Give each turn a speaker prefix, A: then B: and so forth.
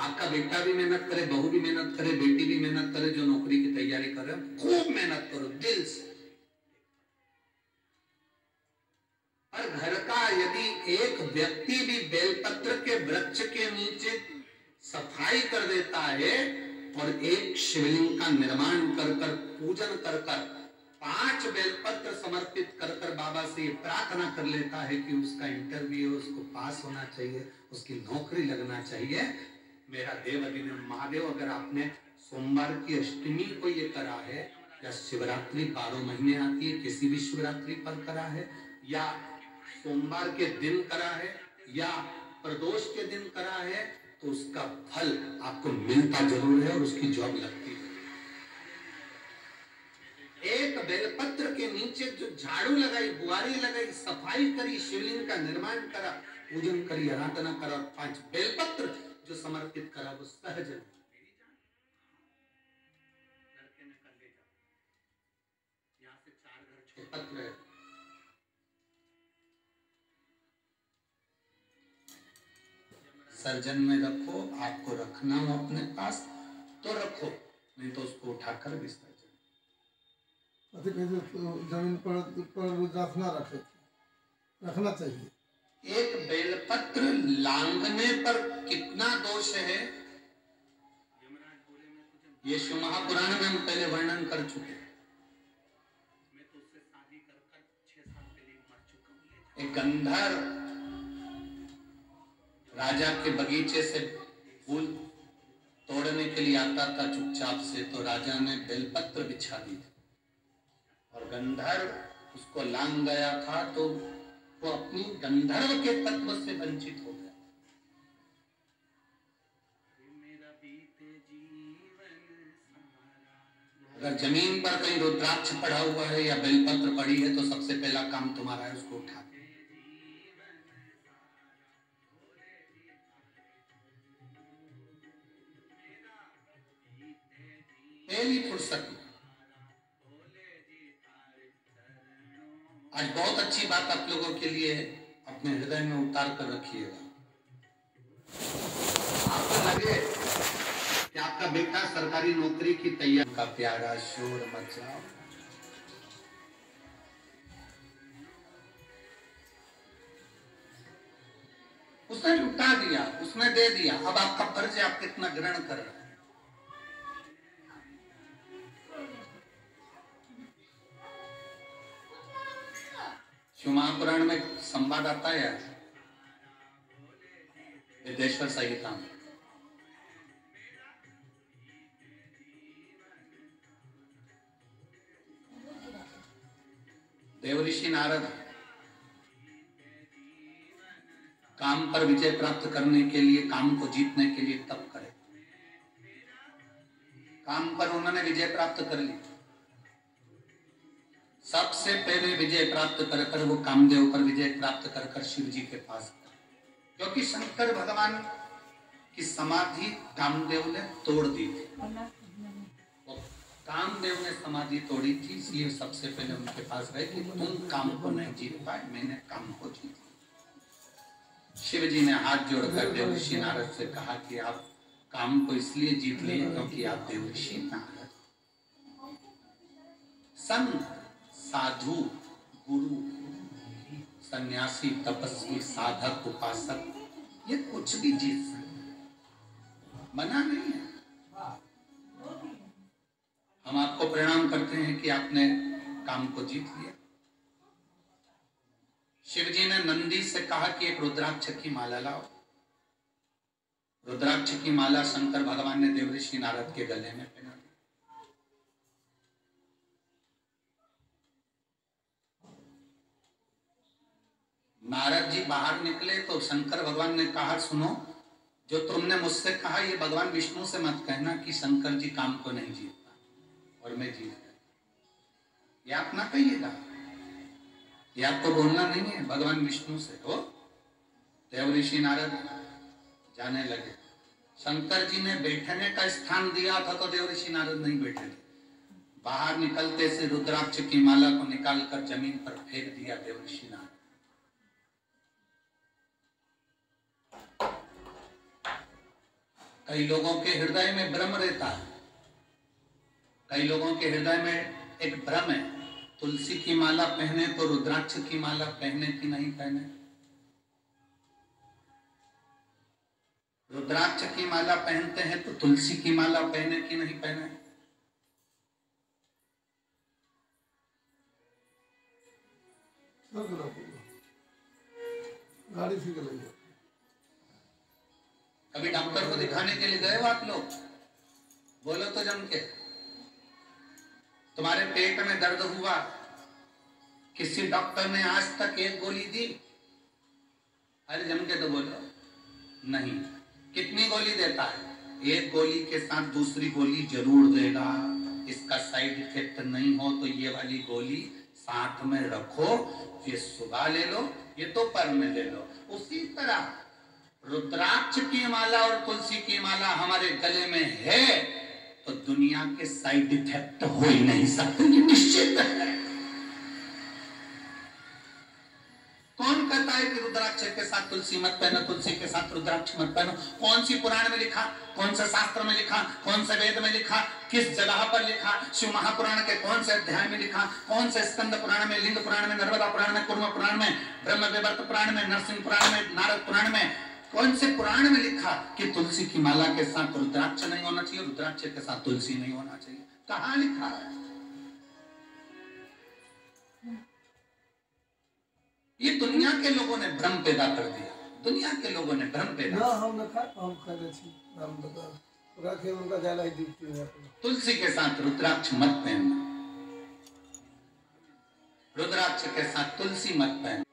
A: आपका बेटा भी मेहनत करे, बहू भी मेहनत करे, बेटी भी मेहनत करे, जो नौकरी की तैयारी कर रहे हो खूब मेहनत करो दिल से। और घर का यदि एक व्यक्ति भी बेलपत्र के वृक्ष के नीचे सफाई कर देता है और एक शिवलिंग का निर्माण कर कर पूजन कर कर 5 बेलपत्र समर्पित कर कर बाबा से ये प्रार्थना कर लेता है कि उसका इंटरव्यू, उसको पास होना चाहिए, उसकी नौकरी लगना चाहिए। मेरा देव अधिदेव महादेव, अगर आपने सोमवार की अष्टमी को ये करा है या शिवरात्रि 12 महीने आती है, किसी भी शिवरात्रि पर करा है या सोमवार के दिन करा है या प्रदोष के दिन करा है, तो उसका फल आपको मिलता जरूर है और उसकी जॉब लगती है। एक बेलपत्र के नीचे जो झाड़ू लगाई, बुआरी लगाई, सफाई करी, शिवलिंग का निर्माण करा, पूजन करी, आराधना करा, 5 बेलपत्र जो समर्पित करा, वो सहज लड़के ने कर ले जा। यहाँ से 4 घर पत्र है, सर्जन में रखो, आपको रखना हो अपने पास तो रखो, नहीं तो उसको उठाकर विसर्जन।
B: जमीन पर रखना चाहिए।
A: एक बेलपत्र लांघने पर कितना दोष है, ये शिव महापुराण में हम पहले वर्णन कर चुके हैं। मैं तो उससे शादी कर 6 साल पहले मर चुका हूँ। एक गंधर्व राजा के बगीचे से फूल तोड़ने के लिए आता था चुपचाप से, तो राजा ने बेलपत्र बिछा दी थी और गंधर्व उसको लांघ गया था, तो वो अपनी गंधर्व के तत्व से वंचित हो गया। अगर जमीन पर कहीं रुद्राक्ष पड़ा हुआ है या बेलपत्र पड़ी है, तो सबसे पहला काम तुम्हारा है उसको उठा। पहली फुर्सत में। आज बहुत अच्छी बात आप लोगों के लिए अपने हृदय में उतार कर रखिएगा। आपको लगे कि आपका बेटा सरकारी नौकरी की तैयारी का प्यारा शोर मचाओ, उसने लुटा दिया, उसने दे दिया, अब आपका फर्ज है आप कितना ग्रहण कर रहे हैं। शिव महापुराण में संवाद आता है वेदेश्वर संहिता में, देवऋषि नारद काम पर विजय प्राप्त करने के लिए, काम को जीतने के लिए तप करे। काम पर उन्होंने विजय प्राप्त कर ली। सबसे पहले विजय प्राप्त कर कर वो कामदेव पर विजय प्राप्त कर कर शिव जी के पास गया, क्योंकि शंकर भगवान की समाधि कामदेव ने तोड़ दी थी। कामदेव ने समाधि तोड़ी थी, इसलिए सबसे पहले उनके पास गए कि तुम काम को नहीं जीत पाए, मैंने काम को जीता। शिव जी ने हाथ जोड़कर देवऋषि नारद से कहा कि आप काम को इसलिए जीत लिए क्योंकि आप देवऋषि नारद, संत, साधु, गुरु, सन्यासी, तपस्वी, साधक, उपासक, ये कुछ भी जीत सकते, मना नहीं है। हम आपको प्रणाम करते हैं कि आपने काम को जीत लिया। शिव जी ने नंदी से कहा कि एक रुद्राक्ष की माला लाओ। रुद्राक्ष की माला शंकर भगवान ने देवऋषि नारद के गले में पहना दी। नारद जी बाहर निकले तो शंकर भगवान ने कहा, सुनो, जो तुमने मुझसे कहा ये भगवान विष्णु से मत कहना कि शंकर जी काम को नहीं जीतता और मैं जीत गया। ये आप ना कहिएगा, ये आपको बोलना नहीं है, भगवान विष्णु से हो। देवऋषि नारद जाने लगे। शंकर जी ने बैठने का स्थान दिया था तो देवऋषि नारद नहीं बैठे थे। बाहर निकलते से रुद्राक्ष की माला को निकालकर जमीन पर फेंक दिया देवऋषि नारद। कई लोगों के हृदय में भ्रम रहता है, कई लोगों के हृदय में एक भ्रम है, तुलसी की माला पहने तो रुद्राक्ष की माला पहने कि नहीं पहने, रुद्राक्ष की माला पहनते हैं तो तुलसी की माला पहने कि नहीं पहने।
B: गाड़ी से चले गए।
A: कभी डॉक्टर को दिखाने के लिए गए हो आप लोग? बोलो तो जम के। तुम्हारे पेट में दर्द हुआ, किसी डॉक्टर ने आज तक एक गोली दी? अरे जम के तो बोलो। नहीं। कितनी गोली देता है? एक गोली के साथ दूसरी गोली जरूर देगा। इसका साइड इफेक्ट नहीं हो तो ये वाली गोली साथ में रखो, ये सुबह ले लो, ये दोपहर में ले लो। उसी तरह रुद्राक्ष की माला और तुलसी की माला हमारे गले में है तो दुनिया के साइड इफेक्ट हो ही नहीं सकते, ये निश्चित है। कौन कहता है कि रुद्राक्ष के साथ तुलसी मत पहनो, तुलसी के साथ रुद्राक्ष मत पहनो? कौन सी पुराण में लिखा, कौन से शास्त्र में लिखा, कौन से वेद में लिखा, किस जगह पर लिखा, शिव महापुराण के कौन से अध्याय में लिखा, कौन से स्कंद पुराण में, लिंग पुराण में, नर्मदा पुराण में, कुर्म पुराण में, ब्रह्म विवर्त पुराण में, नरसिंह पुराण में, नारद पुराण में, कौन से पुराण में लिखा कि तुलसी की माला के साथ रुद्राक्ष नहीं होना चाहिए, रुद्राक्ष के साथ तुलसी नहीं होना चाहिए? कहां लिखा है? ये दुनिया के लोगों ने भ्रम पैदा कर दिया, दुनिया के लोगों ने भ्रम पैदा
B: ना हम करे छी हम बता रखे उनका जाला ही दीप्ति है।
A: तुलसी के साथ रुद्राक्ष मत पहनना, रुद्राक्ष के साथ तुलसी मत पहनना।